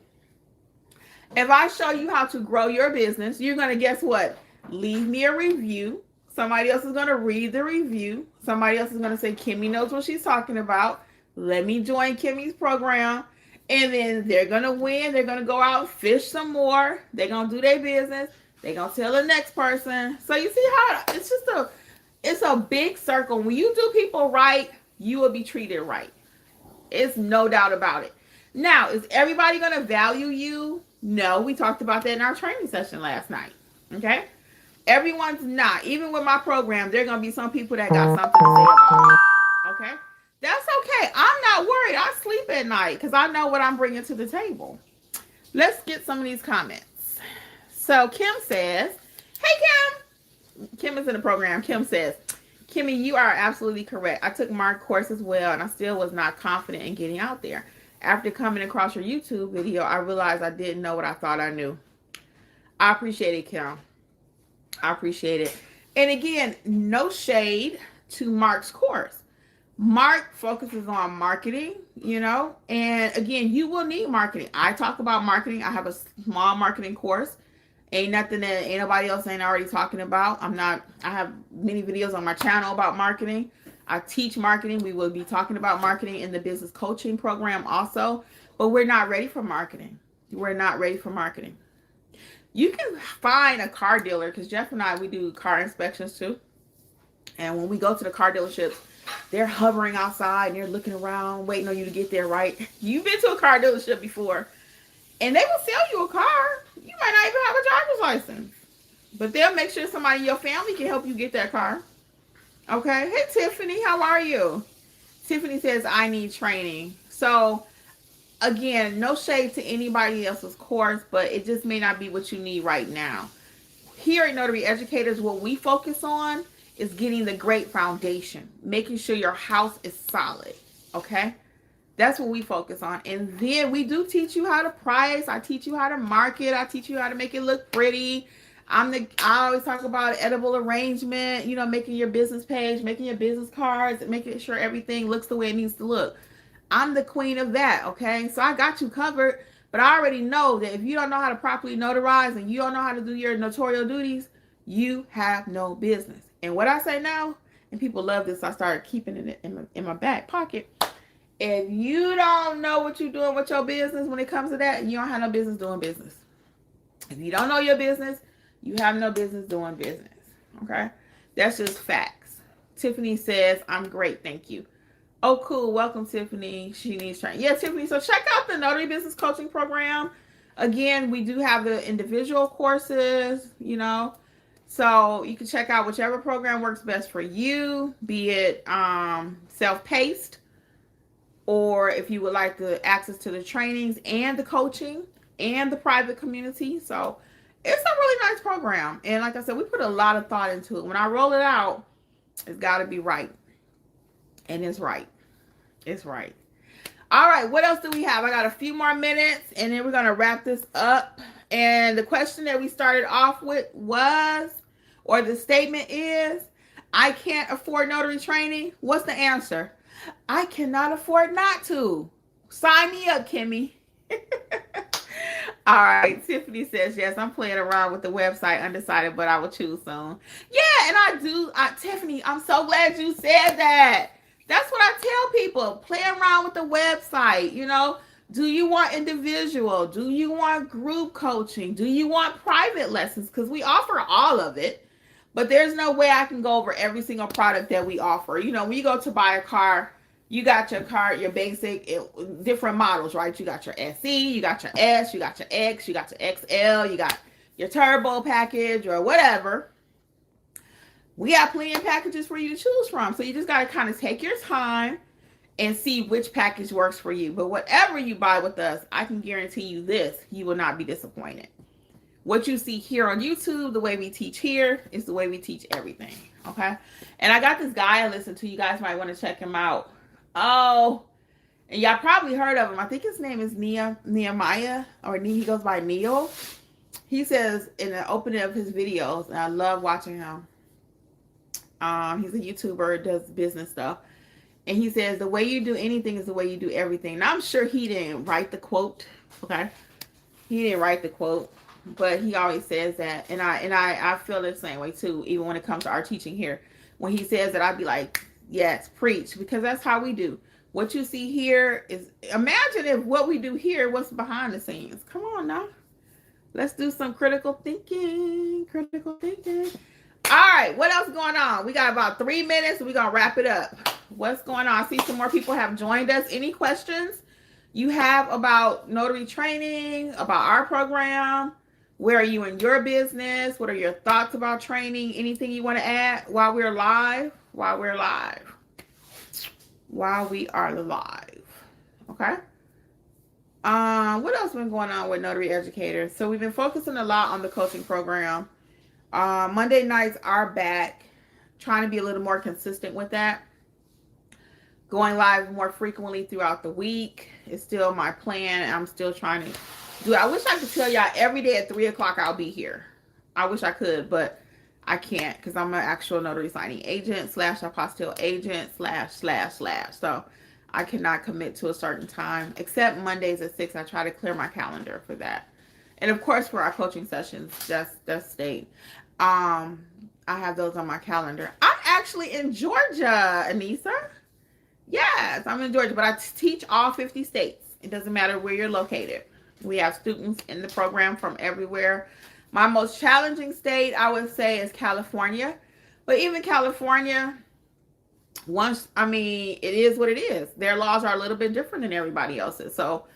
if I show you how to grow your business, you're going to, guess what? Leave me a review. Somebody else is going to read the review. Somebody else is going to say, Kimmi knows what she's talking about. Let me join Kimmi's program. And then they're going to win. They're going to go out and fish some more. They're going to do their business. They're going to tell the next person. So you see how it's a big circle. When you do people right, you will be treated right. It's no doubt about it. Now, is everybody going to value you? No, we talked about that in our training session last night. Okay? Everyone's not. Even with my program, there are going to be some people that got something to say about it. Okay? That's okay. I'm not worried. I sleep at night because I know what I'm bringing to the table. Let's get some of these comments. So, Kim says, hey, Kim. Kim is in the program. Kim says, Kimmi, you are absolutely correct. I took my course as well, and I still was not confident in getting out there. After coming across your YouTube video, I realized I didn't know what I thought I knew. I appreciate it, Kim. I appreciate it. And again, no shade to Mark's course. Mark focuses on marketing, and again, you will need marketing. I talk about marketing. I have a small marketing course. Ain't nothing that ain't nobody else ain't already talking about. I have many videos on my channel about marketing. I teach marketing. We will be talking about marketing in the business coaching program also, but we're not ready for marketing. We're not ready for marketing. You can find a car dealer, because Jeff and I, we do car inspections too. And when we go to the car dealerships, they're hovering outside and they're looking around, waiting on you to get there, right? You've been to a car dealership before, and they will sell you a car. You might not even have a driver's license, but they'll make sure somebody in your family can help you get that car. Okay. Hey, Tiffany, how are you? Tiffany says, I need training. So, again, no shade to anybody else's course, but it just may not be what you need right now. Here at Notary Educators, what we focus on is getting the great foundation, making sure your house is solid, okay? That's what we focus on. And then we do teach you how to price. I teach you how to market. I teach you how to make it look pretty. I always talk about edible arrangement, making your business page, making your business cards, making sure everything looks the way it needs to look. I'm the queen of that, okay? So I got you covered, but I already know that if you don't know how to properly notarize and you don't know how to do your notarial duties, you have no business. And what I say now, and people love this, I started keeping it in my back pocket. If you don't know what you're doing with your business when it comes to that, you don't have no business doing business. If you don't know your business, you have no business doing business, okay? That's just facts. Tiffany says, I'm great, thank you. Oh, cool. Welcome, Tiffany. She needs training. Yeah, Tiffany. So check out the Notary Business Coaching Program. Again, we do have the individual courses, So you can check out whichever program works best for you, be it self-paced, or if you would like the access to the trainings and the coaching and the private community. So it's a really nice program. And like I said, we put a lot of thought into it. When I roll it out, it's got to be right. And it's right. It's right. All right. What else do we have? I got a few more minutes and then we're going to wrap this up. And the question that we started off with was, or the statement is, I can't afford notary training. What's the answer? I cannot afford not to. Sign me up, Kimmi. All right. Tiffany says, yes, I'm playing around with the website, undecided, but I will choose soon. Yeah, and I do. Tiffany, I'm so glad you said that. That's what I tell people. Play around with the website. Do you want individual? Do you want group coaching? Do you want private lessons? Because we offer all of it. But there's no way I can go over every single product that we offer. When you go to buy a car, you got your car, your basic, different models, right? You got your SE, you got your S, you got your X, you got your XL, you got your turbo package or whatever. We have plenty of packages for you to choose from. So you just got to kind of take your time and see which package works for you. But whatever you buy with us, I can guarantee you this, you will not be disappointed. What you see here on YouTube, the way we teach here, is the way we teach everything, okay? And I got this guy I listen to. You guys might want to check him out. Oh, and y'all probably heard of him. I think his name is Nehemiah, or he goes by Neil. He says in the opening of his videos, and I love watching him. He's a YouTuber, does business stuff. And he says, the way you do anything is the way you do everything. Now, I'm sure he didn't write the quote, okay? He didn't write the quote, but he always says that. And I feel the same way, too, even when it comes to our teaching here. When he says that, I'd be like, yes, preach, because that's how we do. What you see here is, imagine if what we do here was behind the scenes. Come on now. Let's do some critical thinking. All right, what else going on? We got about 3 minutes. We're going to wrap it up. What's going on? I see some more people have joined us. Any questions you have about notary training, about our program? Where are you in your business? What are your thoughts about training? Anything you want to add while we're live? While we are live. Okay. What else been going on with Notary Educators? So we've been focusing a lot on the coaching program. Monday nights are back. Trying to be a little more consistent with that. Going live more frequently throughout the week is still my plan. I'm still trying to Dude, I wish I could tell y'all every day at 3 o'clock I'll be here. I wish I could, but I can't because I'm an actual notary signing agent / apostille agent / So I cannot commit to a certain time, except Mondays at 6. I try to clear my calendar for that. And of course, for our coaching sessions, that's state. I have those on my calendar. I'm actually in Georgia, Anissa. Yes, I'm in Georgia, but I teach all 50 states. It doesn't matter where you're located. We have students in the program from everywhere. My most challenging state, I would say, is California. But even California, it is what it is. Their laws are a little bit different than everybody else's. So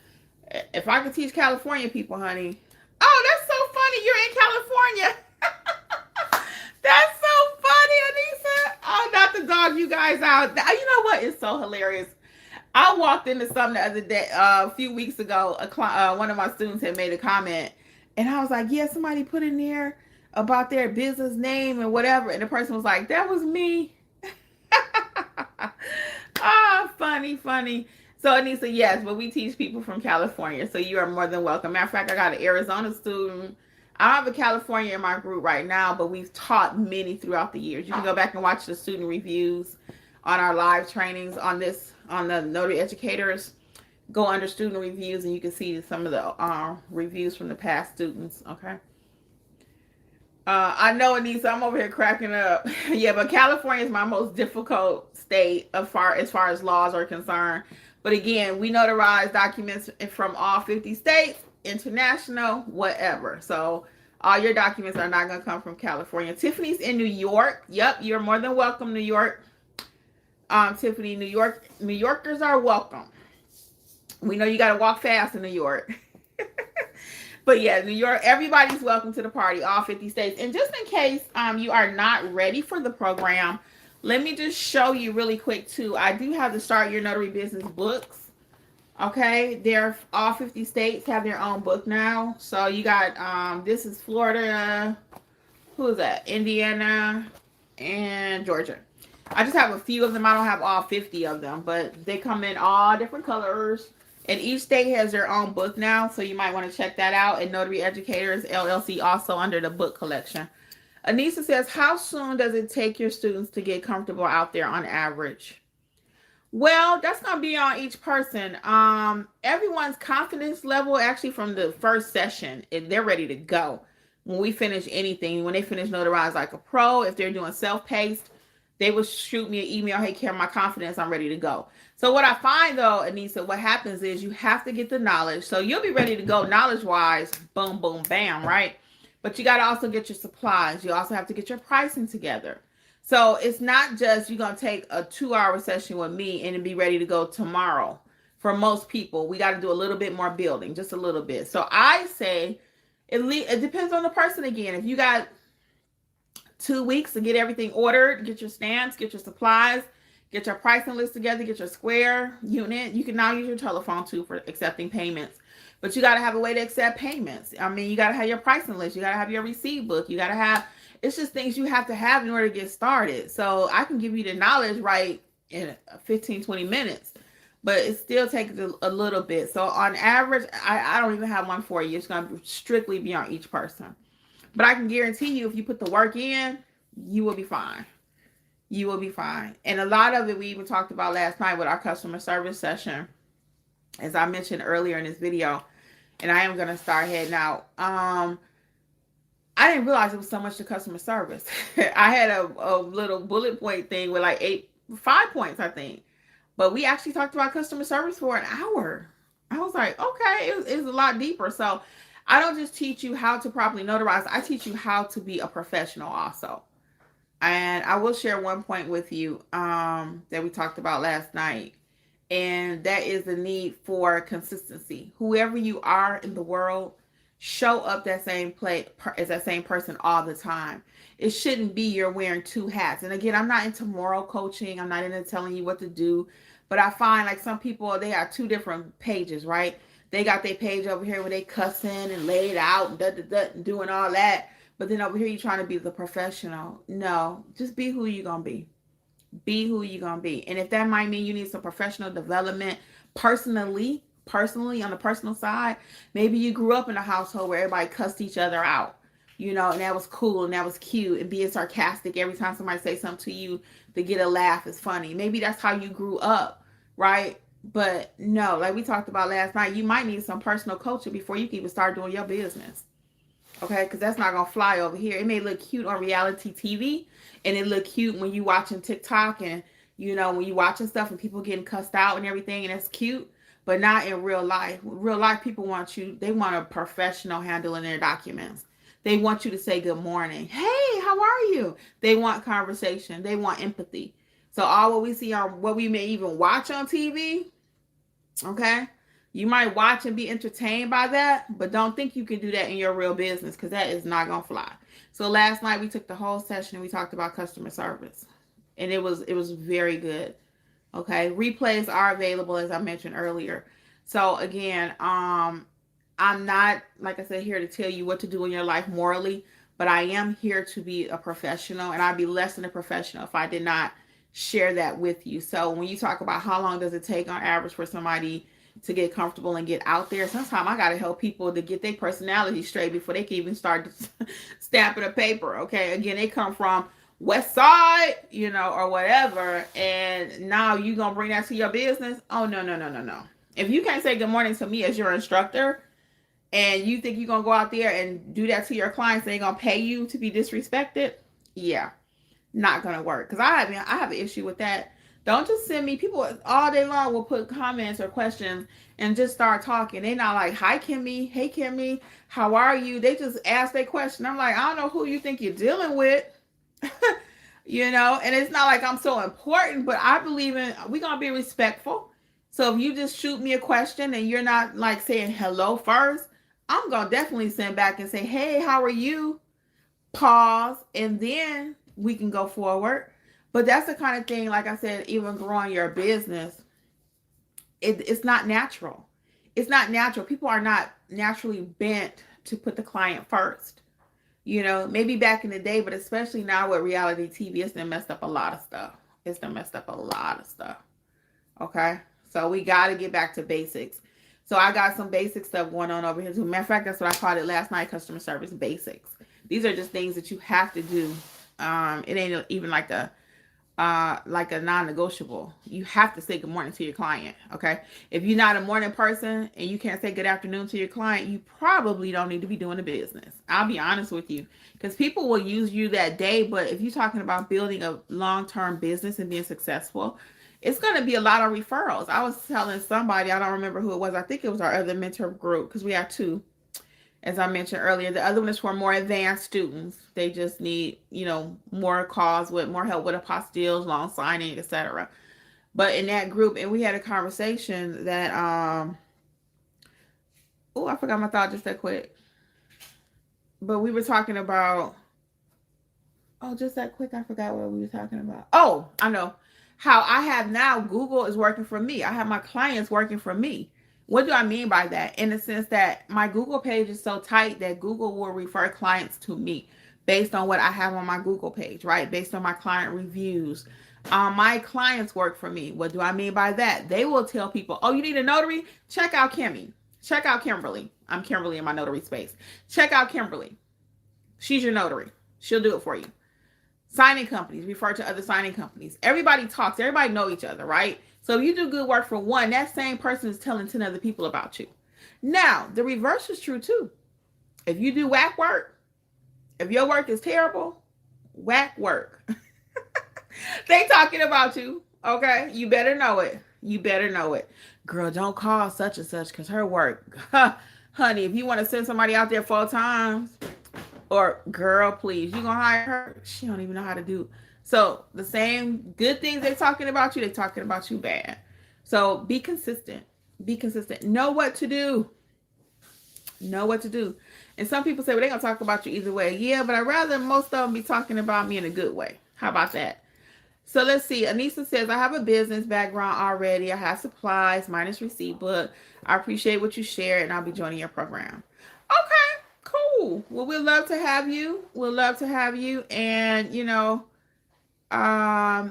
if I could teach California people, honey. Oh, that's so funny. You're in California. That's so funny, Anissa. Oh, not to dog you guys out. You know what? It's so hilarious. I walked into something the other day, a few weeks ago. One of my students had made a comment, and I was like, "Yeah, somebody put in there about their business name and whatever," and the person was like, "That was me." Funny. So Anissa, yes, but we teach people from California, so you are more than welcome. Matter of fact, I got an Arizona student. I don't have a California in my group right now, but we've taught many throughout the years. You can go back and watch the student reviews on our live trainings on the Notary Educators. Go under student reviews and you can see some of the reviews from the past students. Okay. I know, Anissa, I'm over here cracking up. Yeah, but California is my most difficult state as far as laws are concerned. But again, we notarize documents from all 50 states, international, whatever. So all your documents are not going to come from California. Tiffany's in New York. Yep, you're more than welcome, New York. Tiffany, New Yorkers are welcome. We know you got to walk fast in New York. But yeah, New York, everybody's welcome to the party, all 50 states. And just in case you are not ready for the program, let me just show you really quick too. I do have the Start Your Notary Business books. Okay, all 50 states have their own book now. So you got, this is Florida, who is that? Indiana and Georgia. I just have a few of them. I don't have all 50 of them, but they come in all different colors. And each state has their own book now, so you might want to check that out. And Notary Educators, LLC, also under the book collection. Anissa says, how soon does it take your students to get comfortable out there on average? Well, that's going to be on each person. Everyone's confidence level, actually from the first session, they're ready to go. When we finish anything, when they finish Notarize Like a Pro, if they're doing self-paced, they will shoot me an email, hey, Karen, my confidence, I'm ready to go. So what I find though, Anissa, what happens is you have to get the knowledge. So you'll be ready to go knowledge-wise, boom, boom, bam, right? But you got to also get your supplies. You also have to get your pricing together. So it's not just you're going to take a 2-hour session with me and be ready to go tomorrow. For most people, we got to do a little bit more building, just a little bit. So I say it depends on the person again. If you got 2 weeks to get everything ordered, get your stamps, get your supplies, get your pricing list together, get your square unit. You can now use your telephone too for accepting payments. But you got to have a way to accept payments. I mean, you got to have your pricing list. You got to have your receipt book. You got to have, it's just things you have to have in order to get started. So I can give you the knowledge right in 15, 20 minutes, but it still takes a little bit. So on average, I don't even have one for you. It's going to strictly be on each person. But I can guarantee you, if you put the work in, you will be fine. You will be fine. And a lot of it we even talked about last night with our customer service session, as I mentioned earlier in this video. And I am going to start heading out. I didn't realize it was so much to customer service. I had a little bullet point thing with like 5 points, I think. But we actually talked about customer service for an hour. I was like, okay, it's a lot deeper. So I don't just teach you how to properly notarize. I teach you how to be a professional also. And I will share one point with you that we talked about last night. And that is the need for consistency. Whoever you are in the world, show up that same as that same person all the time. It shouldn't be you're wearing 2 hats. And again, I'm not into moral coaching. I'm not into telling you what to do. But I find like some people, they have 2 different pages, right? They got their page over here where they cussing and laid out and doing all that. But then over here, you're trying to be the professional. No, just be who you're going to be. Be who you're going to be. And if that might mean you need some professional development personally personally, on the personal side, maybe you grew up in a household where everybody cussed each other out, and that was cool and that was cute, and being sarcastic every time somebody say something to you to get a laugh is funny. Maybe that's how you grew up, right? But no, like we talked about last night, you might need some personal coaching before you can even start doing your business. Okay, because that's not going to fly over here. It may look cute on reality TV, and it look cute when you watching TikTok and, when you watching stuff and people getting cussed out and everything, and that's cute, but not in real life. Real life, people they want a professional handling their documents. They want you to say good morning. Hey, how are you? They want conversation. They want empathy. So all what we see on what we may even watch on TV, okay? You might watch and be entertained by that, but don't think you can do that in your real business, because that is not going to fly. So last night we took the whole session and we talked about customer service, and it was very good. Okay. Replays are available, as I mentioned earlier. So again, I'm not, like I said, here to tell you what to do in your life morally, but I am here to be a professional, and I'd be less than a professional if I did not share that with you. So when you talk about how long does it take on average for somebody to get comfortable and get out there, sometimes I got to help people to get their personality straight before they can even start stamping a paper. Okay. Again, they come from West Side, or whatever. And now you going to bring that to your business. Oh, no. If you can't say good morning to me as your instructor, and you think you're going to go out there and do that to your clients, and they're going to pay you to be disrespected. Yeah. Not going to work. Because I have an issue with that. Don't just send me, people all day long will put comments or questions and just start talking. They're not like, hi, Kimmi. Hey, Kimmi. How are you? They just ask their question. I'm like, I don't know who you think you're dealing with. And it's not like I'm so important, but I believe we're going to be respectful. So if you just shoot me a question and you're not like saying hello first, I'm going to definitely send back and say, hey, how are you? Pause. And then we can go forward. But that's the kind of thing, like I said, even growing your business, it's not natural. It's not natural. People are not naturally bent to put the client first. Maybe back in the day, but especially now with reality TV, it's done messed up a lot of stuff. Okay? So we got to get back to basics. So I got some basic stuff going on over here too. Matter of fact, that's what I called it last night, customer service basics. These are just things that you have to do. It ain't even like a non-negotiable. You have to say good morning to your client. Okay. If you're not a morning person and you can't say good afternoon to your client, you probably don't need to be doing the business. I'll be honest with you, because people will use you that day. But if you're talking about building a long-term business and being successful, it's going to be a lot of referrals. I was telling somebody, I don't remember who it was. I think it was our other mentor group, because we have two. As I mentioned earlier, the other one is for more advanced students. They just need, more calls with more help with apostilles, loan signing, etc. But in that group, and we had a conversation that, I forgot my thought just that quick. But we were talking about, just that quick, I forgot what we were talking about. Oh, I know. How I have now, Google is working for me. I have my clients working for me. What do I mean by that? In the sense that my Google page is so tight that Google will refer clients to me based on what I have on my Google page, right? Based on my client reviews. My clients work for me. What do I mean by that? They will tell people, oh, you need a notary? Check out Kimmi. Check out Kimberly. I'm Kimberly in my notary space. Check out Kimberly. She's your notary. She'll do it for you. Signing companies, refer to other signing companies. Everybody talks. Everybody know each other, right? So if you do good work for one, that same person is telling 10 other people about you. Now, the reverse is true too. If you do whack work, if your work is terrible, whack work. They talking about you, okay? You better know it. Girl, don't call such and such because her work. Honey, if you want to send somebody out there 4 times, or girl, please, you gonna hire her? She don't even know how to do. So the same good things they're talking about you, they're talking about you bad. So be consistent. Know what to do. And some people say, well, they're going to talk about you either way. Yeah, but I'd rather most of them be talking about me in a good way. How about that? So let's see. Anissa says, I have a business background already. I have supplies minus receipt book. I appreciate what you shared, and I'll be joining your program. Okay, cool. Well, we'd love to have you. And,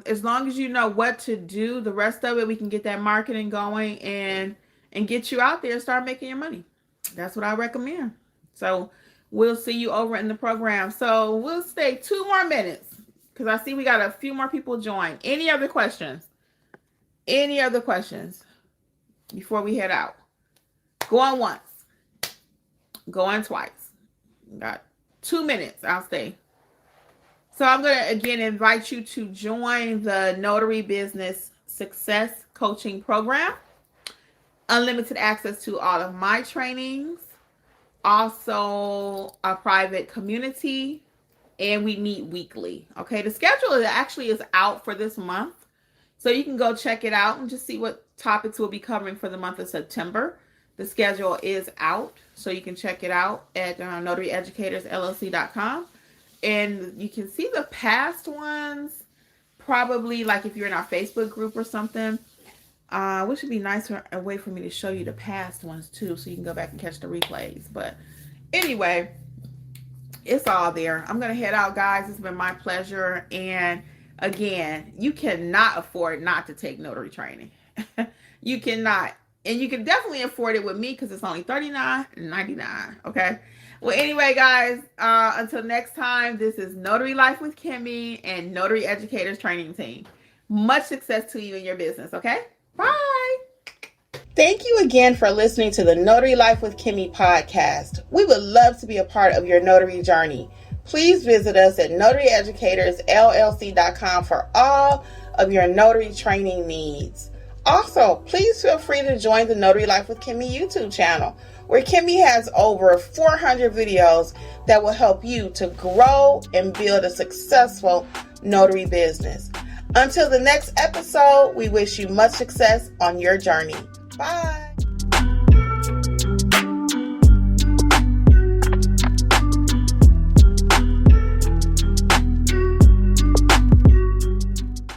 as long as you know what to do, the rest of it, we can get that marketing going and and get you out there and start making your money. That's what I recommend. So we'll see you over in the program. So we'll stay 2 more minutes because I see we got a few more people join. Any other questions? Any other questions before we head out? Going once. Going twice. Got 2 minutes. I'll stay. So I'm going to again invite you to join the Notary Business Success Coaching Program. Unlimited access to all of my trainings. Also a private community. And we meet weekly. Okay, the schedule actually is out for this month. So you can go check it out and just see what topics we'll be covering for the month of September. The schedule is out. So you can check it out at notaryeducatorsllc.com. And you can see the past ones, probably like if you're in our Facebook group or something, which would be nice for a way for me to show you the past ones too, so you can go back and catch the replays. But anyway, it's all there. I'm going to head out, guys. It's been my pleasure. And again, you cannot afford not to take notary training. You cannot. And you can definitely afford it with me because it's only $39.99. Okay. Well, anyway, guys, until next time, this is Notary Life with Kimmi and Notary Educators Training Team. Much success to you in your business, okay? Bye. Thank you again for listening to the Notary Life with Kimmi podcast. We would love to be a part of your notary journey. Please visit us at notaryeducatorsllc.com for all of your notary training needs. Also, please feel free to join the Notary Life with Kimmi YouTube channel, where Kimmi has over 400 videos that will help you to grow and build a successful notary business. Until the next episode, we wish you much success on your journey. Bye.